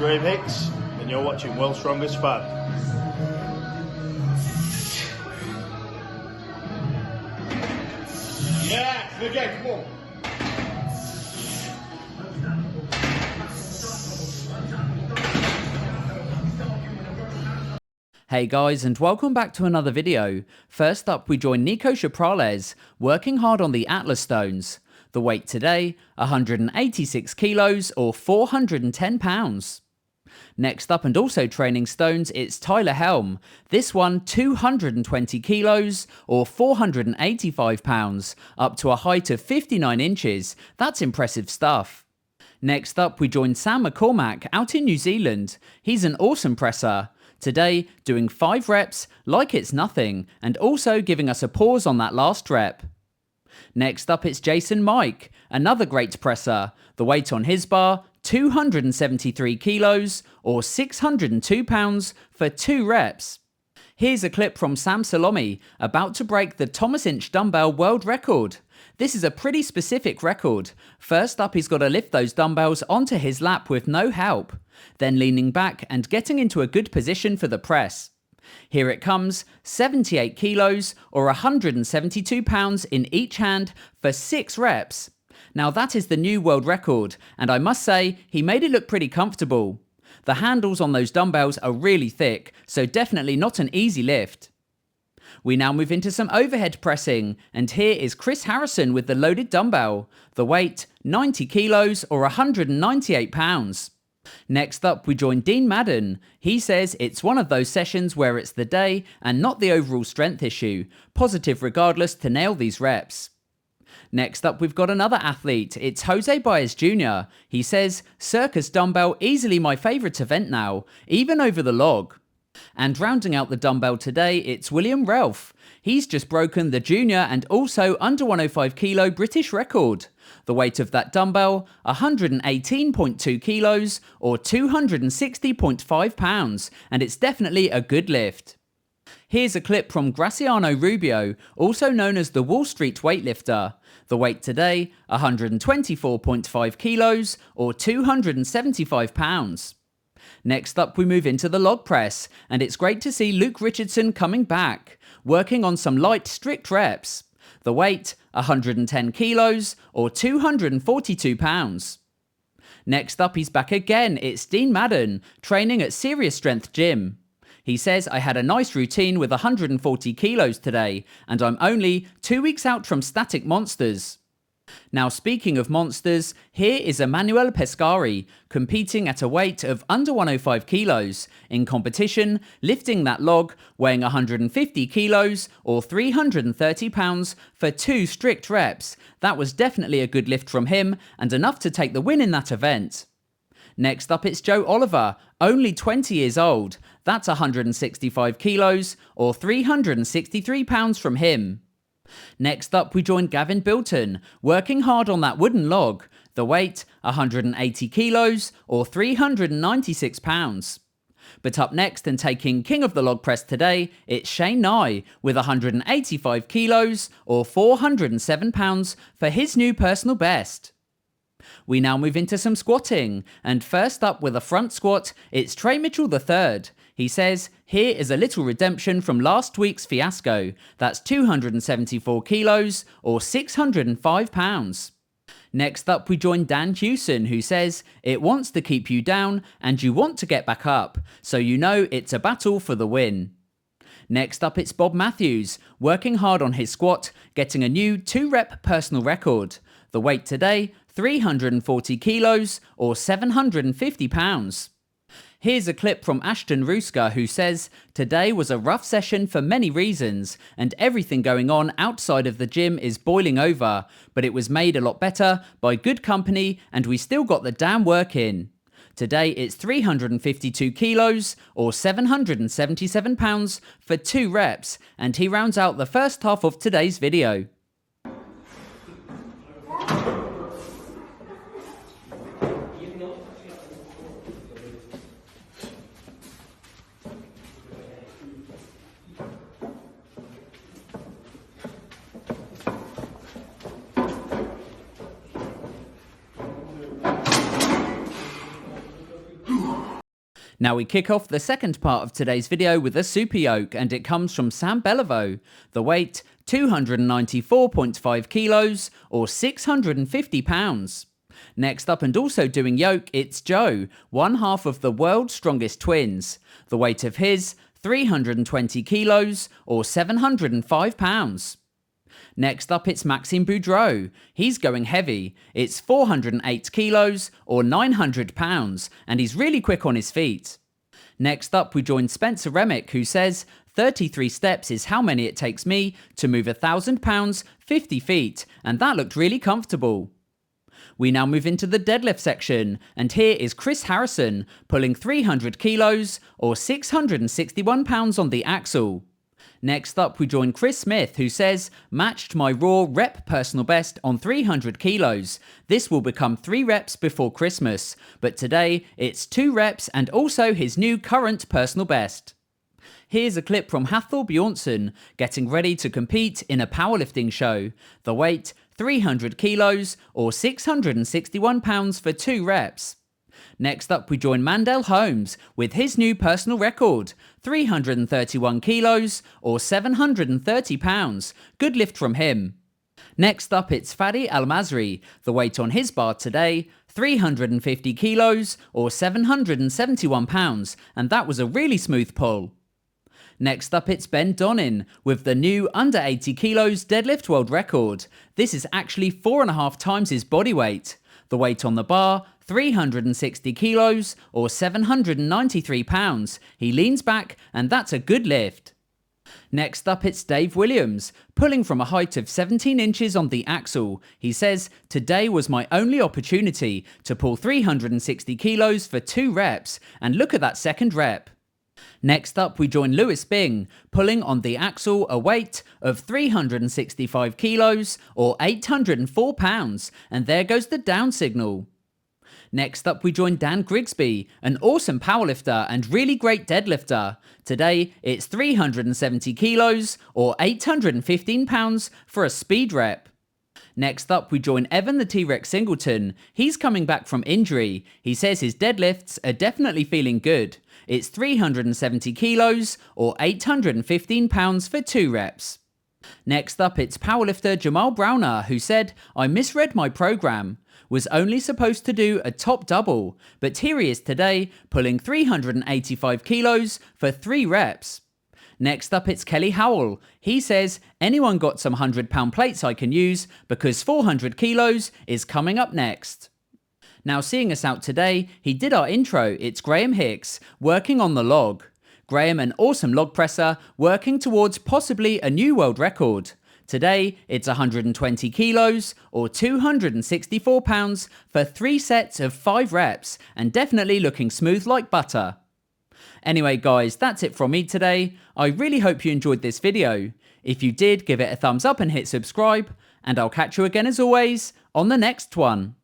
Graham Hicks, and you're watching World's Strongest Fan. Yeah, again, come on. Hey guys, and welcome back to another video. First up, we join Nico Chaprales, working hard on the Atlas stones. The weight today, 186 kilos or 410 pounds. Next up, and also training stones, it's Tyler Helm. This one, 220 kilos or 485 pounds, up to a height of 59 inches. That's impressive stuff. Next up, we join Sam McCormack out in New Zealand. He's an awesome presser. Today, doing 5 reps like it's nothing, and also giving us a pause on that last rep. Next up, it's Jason Mike, another great presser. The weight on his bar, 273 kilos or 602 pounds for 2 reps. Here's a clip from Sam Salome about to break the Thomas Inch dumbbell world record. This is a pretty specific record. First up, he's got to lift those dumbbells onto his lap with no help, then leaning back and getting into a good position for the press. Here it comes, 78 kilos or 172 pounds in each hand for 6 reps. Now that is the new world record, and I must say, he made it look pretty comfortable. The handles on those dumbbells are really thick, so definitely not an easy lift. We now move into some overhead pressing, and here is Chris Harrison with the loaded dumbbell. The weight, 90 kilos or 198 pounds. Next up, we join Dean Madden. He says it's one of those sessions where it's the day and not the overall strength issue. Positive regardless to nail these reps. Next up, we've got another athlete. It's Jose Baez Jr. He says, circus dumbbell easily my favourite event now, even over the log. And rounding out the dumbbell today, it's William Ralph. He's just broken the junior and also under 105 kilo British record. The weight of that dumbbell, 118.2 kilos or 260.5 pounds, and it's definitely a good lift. Here's a clip from Graciano Rubio, also known as the Wall Street weightlifter. The weight today, 124.5 kilos or 275 pounds. Next up, we move into the log press, and it's great to see Luke Richardson coming back, working on some light, strict reps. The weight, 110 kilos or 242 pounds. Next up, he's back again. It's Dean Madden, training at Serious Strength Gym. He says, I had a nice routine with 140 kilos today, and I'm only 2 weeks out from static monsters. Now, speaking of monsters, here is Emanuele Pescari, competing at a weight of under 105 kilos, in competition, lifting that log, weighing 150 kilos or 330 pounds for 2 strict reps. That was definitely a good lift from him, and enough to take the win in that event. Next up, it's Joe Oliver, only 20 years old. That's 165 kilos or 363 pounds from him. Next up, we join Gavin Bilton, working hard on that wooden log. The weight, 180 kilos or 396 pounds. But up next and taking king of the log press today, it's Shane Nye with 185 kilos or 407 pounds for his new personal best. We now move into some squatting, and first up with a front squat, it's Trey Mitchell III. He says, here is a little redemption from last week's fiasco. That's 274 kilos or 605 pounds. Next up, we join Dan Hewson, who says, it wants to keep you down and you want to get back up, so you know it's a battle for the win. Next up, it's Bob Matthews, working hard on his squat, getting a new 2-rep personal record. The weight today, 340 kilos or 750 pounds. Here's a clip from Ashton Ruska, who says, today was a rough session for many reasons, and everything going on outside of the gym is boiling over, but it was made a lot better by good company and we still got the damn work in. Today it's 352 kilos or 777 pounds for 2 reps, and he rounds out the first half of today's video. Now we kick off the second part of today's video with a super yoke, and it comes from Sam Beliveau. The weight, 294.5 kilos or 650 pounds. Next up, and also doing yoke, it's Joe, one half of the world's strongest twins. The weight of his, 320 kilos or 705 pounds. Next up, it's Maxime Boudreault. He's going heavy. It's 408 kilos or 900 pounds, and he's really quick on his feet. Next up, we join Spencer Remick, who says 33 steps is how many it takes me to move 1,000 pounds, 50 feet, and that looked really comfortable. We now move into the deadlift section, and here is Chris Harrison pulling 300 kilos or 661 pounds on the axle. Next up, we join Chris Smith, who says, matched my raw rep personal best on 300 kilos. This will become 3 reps before Christmas, but today it's 2 reps and also his new current personal best. Here's a clip from Hafthor Bjornsson getting ready to compete in a powerlifting show. The weight, 300 kilos or 661 pounds for 2 reps. Next up, we join Mandel Holmes with his new personal record, 331 kilos or 730 pounds. Good lift from him. Next up, it's Fadi Al-Masri. The weight on his bar today, 350 kilos or 771 pounds, and that was a really smooth pull. Next up, it's Ben Donin with the new under 80 kilos deadlift world record. This is actually 4.5 times his body weight. The weight on the bar, 360 kilos or 793 pounds. He leans back, and that's a good lift. Next up, it's Dave Williams, pulling from a height of 17 inches on the axle. He says, today was my only opportunity to pull 360 kilos for 2 reps, and look at that second rep. Next up, we join Lewis Bing, pulling on the axle a weight of 365 kilos or 804 pounds, and there goes the down signal. Next up, we join Dan Grigsby, an awesome powerlifter and really great deadlifter. Today, it's 370 kilos or 815 pounds for a speed rep. Next up, we join Evan the T-Rex Singleton. He's coming back from injury. He says his deadlifts are definitely feeling good. It's 370 kilos or 815 pounds for 2 reps. Next up, it's powerlifter Jamal Browner, who said, I misread my program. Was only supposed to do a top double, but here he is today, pulling 385 kilos for 3 reps. Next up, it's Kelly Howell. He says, anyone got some 100-pound plates I can use because 400 kilos is coming up next. Now, seeing us out today, he did our intro. It's Graham Hicks, working on the log. Graham, an awesome log presser, working towards possibly a new world record. Today, it's 120 kilos or 264 pounds for 3 sets of 5 reps, and definitely looking smooth like butter. Anyway guys, that's it from me today. I really hope you enjoyed this video. If you did, give it a thumbs up and hit subscribe, and I'll catch you again as always on the next one.